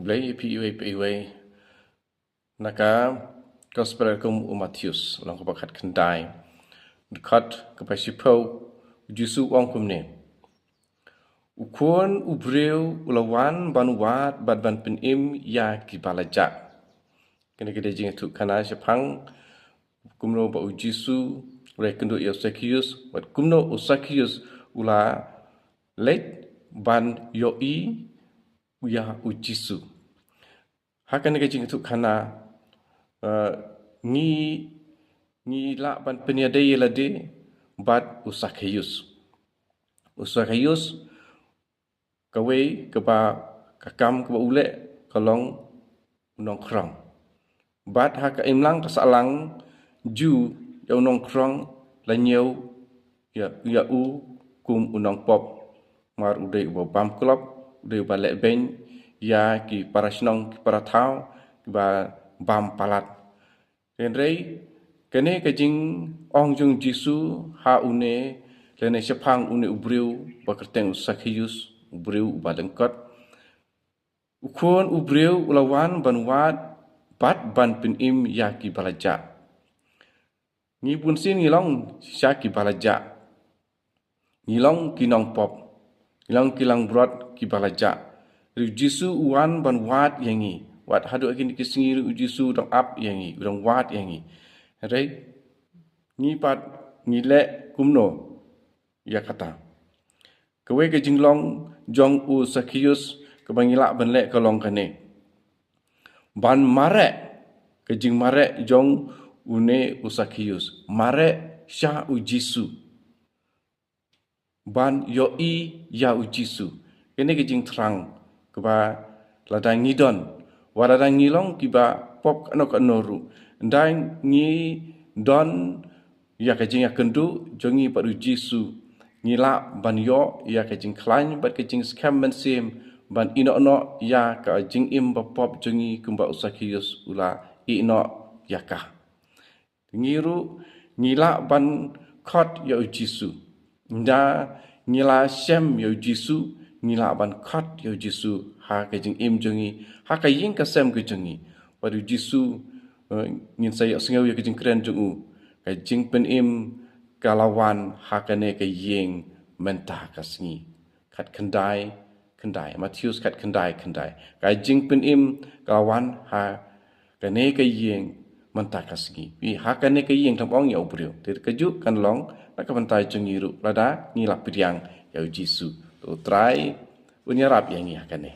Keblai PUA naka Gospel kum Matius ulang kebakat kendai dekat kepasipau Jisu ong kumne ukun ubreu ulawan banuat badban penim ya kibalajak kena kita jing tu kana sepang kumno ba Jisu ule kendu Yosekius wat kumno Yosekius ula let ban yoi uya Jisu hakan ke jing tu kana ni la ban peniadai lade bat Usakhius kawe keba kakam keba ule kalong nongkrong bat hak imlang kasalang ju yau nongkrong lanyau ya kum unong pop mar udai bam klub udai balek ben ya ki parasnong ki paratau ba bam palat kenrei kene kajing ong jung Jisu ha une lene sepang une ubreu bakerteng Usakhius ubreu balengkot ukun ubreu ulawan banwat bat ban penim ya ki balaja ni pun sin ngilong syaki balaja ngilong kinong pop ngilong kilang brot ki balaja Jisu uan banwat yangi wat hadu akin kisingi Jisu dong up yangi dong wat yangi rei ni pat ni le kumno ya kata kewe ke jinglong jong Usakhius ke bangila benle kalong kane ban mare ke jing mare jong une Usakhius mare sya Jisu ban yoi ya Jisu kene ke jing terang keba ladang ngidon waladang ngilong kiba pop kanok anoru ndai ngi don ya kajing akendu jongi padu Jisu ngila ban yo ya kajing klain bat kajing scam mensim ban ino ya kajing im pop jongi kumba Usakhius ula ino yakah ngiru ngila ban khot ya Jisu nda ngila sem ya Jisu ngila ban khot ya Jisu ha kajing im jongi ha kajing kasem ke jongi padu Jisu ngin saya sengau ya kajing keren jongu kajing penim kalawan hakane ke yeng mentah kasngi kat kendai Matius kat kendai kajing penim kalawan ha kane ke yeng mentah kasngi wi hakane ke yeng tambong ya ubreu terkejut kan long nak bentai jengiru lada ngilap piang ya Jisu tu try unyarap yang ni hakane